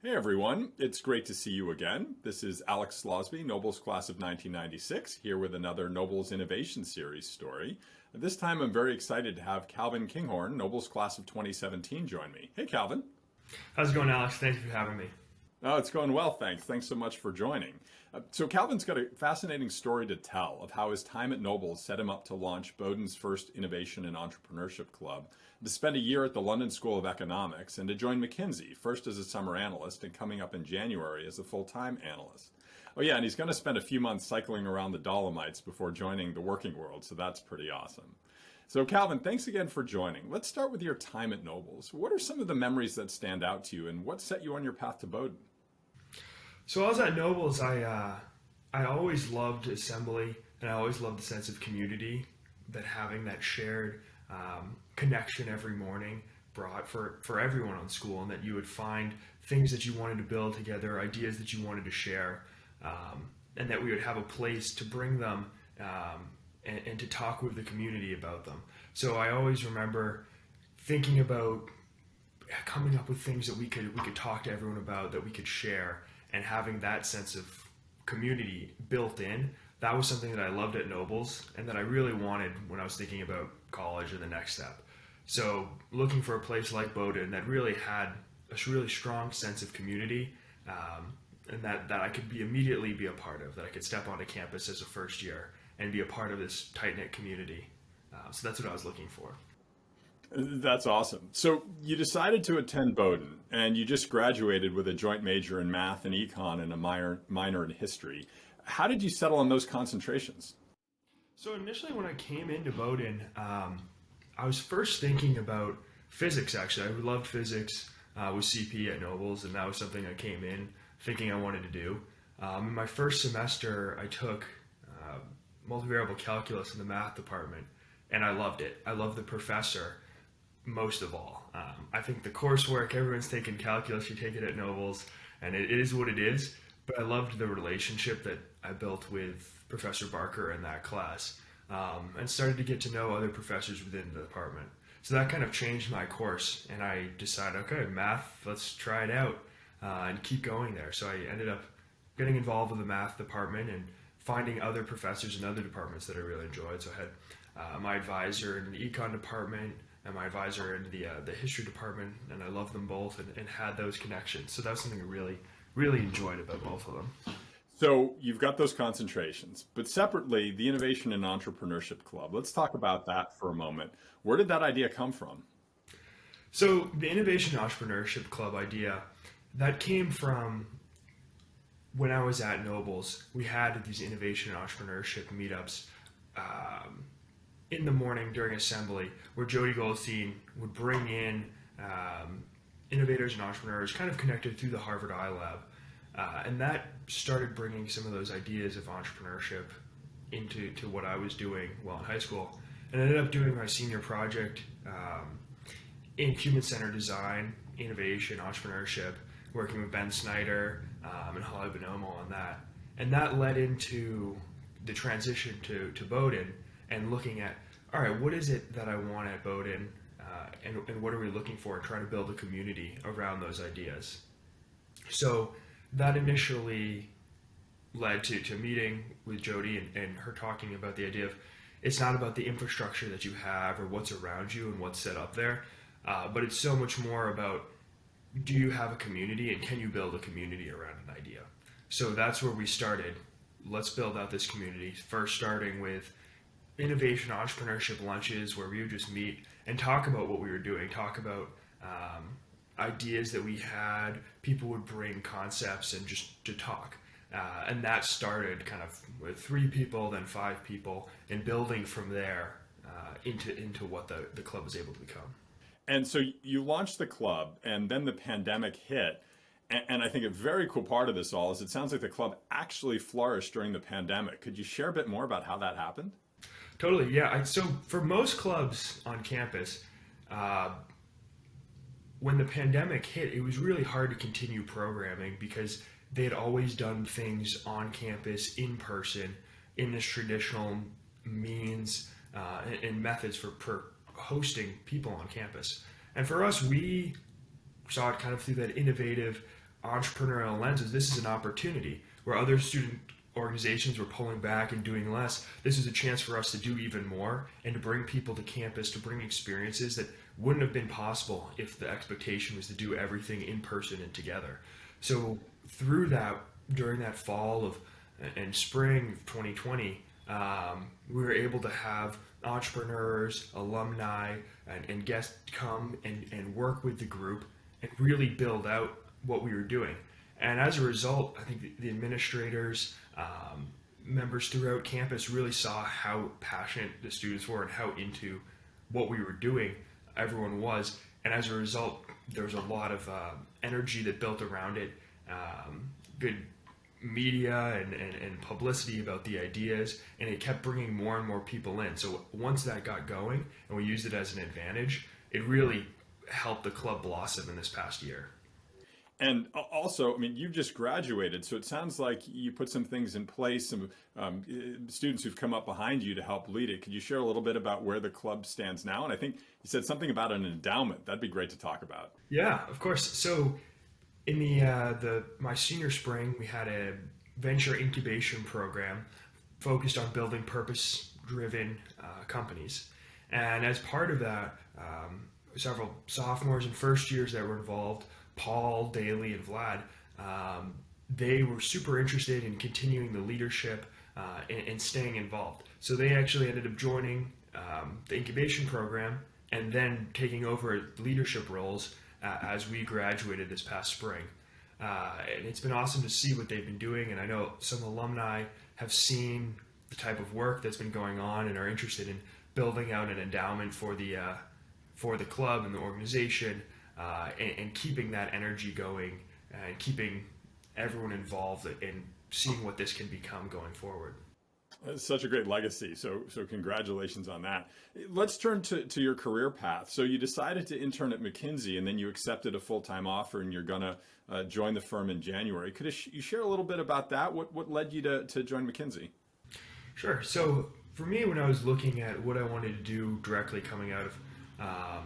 Hey everyone, it's great to see you again. This is Alex Slawsby, Noble's class of 1996, here with another Noble's Innovation Series story. This time I'm very excited to have Calvin Kinghorn, Noble's class of 2017, join me. Hey Calvin. How's it going, Alex? Thank you for having me. Oh, it's going well, thanks. Thanks so much for joining. So Calvin's got a fascinating story to tell of how his time at Noble set him up to launch Bowdoin's first innovation and entrepreneurship club, to spend a year at the London School of Economics, and to join McKinsey, first as a summer analyst and coming up in January as a full-time analyst. Oh yeah, and he's going to spend a few months cycling around the Dolomites before joining the working world, so that's pretty awesome. So Calvin, thanks again for joining. Let's start with your time at Nobles. What are some of the memories that stand out to you, and what set you on your path to Bowdoin? So I was at Nobles. I always loved assembly, and I always loved the sense of community that having that shared connection every morning brought for everyone on school, and that you would find things that you wanted to build together, ideas that you wanted to share, and that we would have a place to bring them and to talk with the community about them. So I always remember thinking about coming up with things that we could talk to everyone about, that we could share, and having that sense of community built in. That was something that I loved at Nobles and that I really wanted when I was thinking about college or the next step. So looking for a place like Bowdoin that really had a really strong sense of community, and that I could immediately be a part of, that I could step onto campus as a first year and be a part of this tight-knit community. So that's what I was looking for. That's awesome. So you decided to attend Bowdoin, and you just graduated with a joint major in math and econ and a minor in history. How did you settle on those concentrations? So initially, when I came into Bowdoin, I was first thinking about physics. Actually, I loved physics. With CP at Nobles, and that was something I came in thinking I wanted to do. In my first semester, I took multivariable calculus in the math department, and I loved it. I loved the professor most of all. I think the coursework, everyone's taking calculus, you take it at Nobles, and it is what it is. But I loved the relationship that I built with Professor Barker in that class, and started to get to know other professors within the department. So that kind of changed my course, and I decided, okay, math, let's try it out, and keep going there. So I ended up getting involved with the math department and finding other professors in other departments that I really enjoyed. So I had my advisor in the econ department and my advisor in the history department, and I loved them both and had those connections. So that was something I really enjoyed about both of them. So you've got those concentrations, but separately, the Innovation and Entrepreneurship Club. Let's talk about that for a moment. Where did that idea come from? So the Innovation Entrepreneurship Club idea, that came from when I was at Nobles. We had these innovation and entrepreneurship meetups in the morning during assembly, where Jody Goldstein would bring in innovators and entrepreneurs kind of connected through the Harvard iLab. And that started bringing some of those ideas of entrepreneurship into what I was doing while in high school. And I ended up doing my senior project in human-centered design, innovation, entrepreneurship, working with Ben Snyder and Holly Bonomo on that. And that led into the transition to Bowdoin and looking at, all right, what is it that I want at Bowdoin, and what are we looking for, and trying to build a community around those ideas. So that initially led to meeting with Jody and her talking about the idea of, it's not about the infrastructure that you have or what's around you and what's set up there, but it's so much more about, do you have a community, and can you build a community around an idea? So that's where we started. Let's build out this community, first starting with innovation entrepreneurship lunches, where we would just meet and talk about what we were doing, talk about ideas that we had. People would bring concepts and just to talk. And that started kind of with 3 people, then 5 people, and building from there into what the club was able to become. And so you launched the club, and then the pandemic hit. And I think a very cool part of this all is it sounds like the club actually flourished during the pandemic. Could you share a bit more about how that happened? Totally, yeah. So for most clubs on campus, when the pandemic hit, it was really hard to continue programming because they had always done things on campus, in person, in this traditional means and methods for hosting people on campus. And for us, we saw it kind of through that innovative, entrepreneurial lenses, this is an opportunity where other student organizations were pulling back and doing less. This is a chance for us to do even more and to bring people to campus, to bring experiences that wouldn't have been possible if the expectation was to do everything in person and together. So through that, during that fall of and spring of 2020, we were able to have entrepreneurs, alumni, and guests come and work with the group and really build out what we were doing. And as a result, I think the administrators, members throughout campus really saw how passionate the students were and how into what we were doing everyone was. And as a result, there was a lot of energy that built around it, good media and publicity about the ideas, and it kept bringing more and more people in. So once that got going and we used it as an advantage, it really helped the club blossom in this past year. And also, I mean, you've just graduated, so it sounds like you put some things in place, some students who've come up behind you to help lead it. Could you share a little bit about where the club stands now? And I think you said something about an endowment. That'd be great to talk about. Yeah, of course. So in my senior spring, we had a venture incubation program focused on building purpose-driven companies. And as part of that, several sophomores and first years that were involved, Paul, Daly, and Vlad, they were super interested in continuing the leadership and staying involved. So they actually ended up joining the incubation program and then taking over leadership roles as we graduated this past spring. And it's been awesome to see what they've been doing. And I know some alumni have seen the type of work that's been going on and are interested in building out an endowment for the club and the organization. And keeping that energy going and keeping everyone involved and seeing what this can become going forward. That's such a great legacy. So congratulations on that. Let's turn to your career path. So you decided to intern at McKinsey and then you accepted a full-time offer and you're going to join the firm in January. Could you share a little bit about that? What led you to join McKinsey? Sure. So for me, when I was looking at what I wanted to do directly coming out of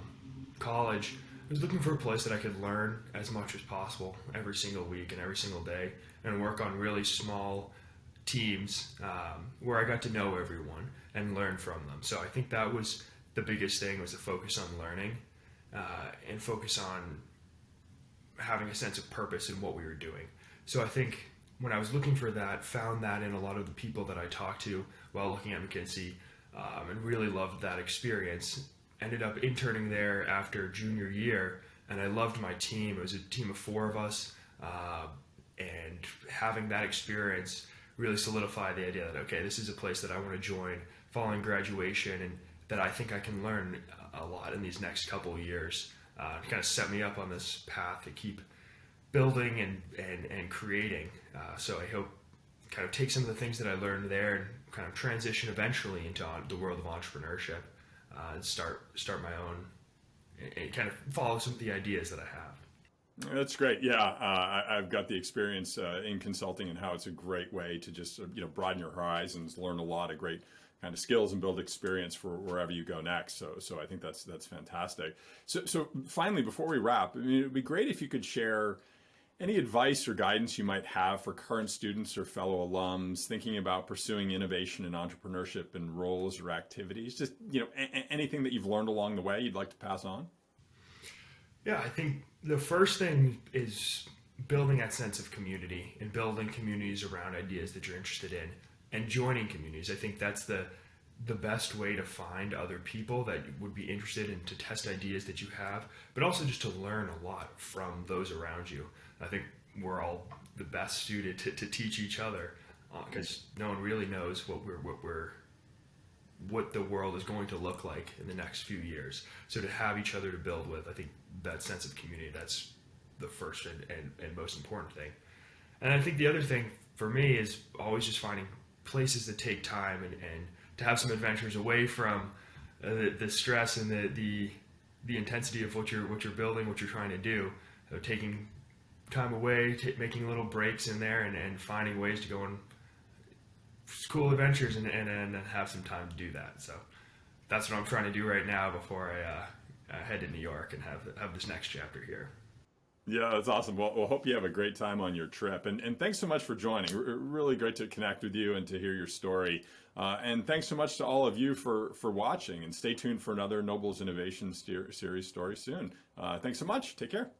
college, I was looking for a place that I could learn as much as possible every single week and every single day and work on really small teams where I got to know everyone and learn from them. So I think that was the biggest thing, was to focus on learning and focus on having a sense of purpose in what we were doing. So I think when I was looking for that, found that in a lot of the people that I talked to while looking at McKinsey and really loved that experience. Ended up interning there after junior year, and I loved my team. It was a team of 4 of us, and having that experience really solidified the idea that, okay, this is a place that I want to join following graduation, and that I think I can learn a lot in these next couple of years to kind of set me up on this path to keep building and creating. So I hope kind of take some of the things that I learned there and kind of transition eventually into the world of entrepreneurship. And start my own and kind of follow some of the ideas that I have. That's great. Yeah, I've got the experience in consulting and how it's a great way to just broaden your horizons, learn a lot of great kind of skills, and build experience for wherever you go next. So I think that's fantastic. So finally, before we wrap, I mean, it'd be great if you could share any advice or guidance you might have for current students or fellow alums thinking about pursuing innovation and entrepreneurship in roles or activities? Just, anything that you've learned along the way you'd like to pass on? Yeah, I think the first thing is building that sense of community and building communities around ideas that you're interested in and joining communities. I think that's the best way to find other people that would be interested in, to test ideas that you have, but also just to learn a lot from those around you. I think we're all the best suited to teach each other because no one really knows what the world is going to look like in the next few years. So to have each other to build with, I think that sense of community, that's the first and most important thing. And I think the other thing for me is always just finding places that take time and to have some adventures away from the stress and the intensity of what you're building, what you're trying to do. So taking time away, making little breaks in there and finding ways to go on cool adventures and have some time to do that. So that's what I'm trying to do right now before I head to New York and have this next chapter here. Yeah, that's awesome. Well, hope you have a great time on your trip. And thanks so much for joining. Really great to connect with you and to hear your story. And thanks so much to all of you for watching. And stay tuned for another Nobles Innovation Series story soon. Thanks so much. Take care.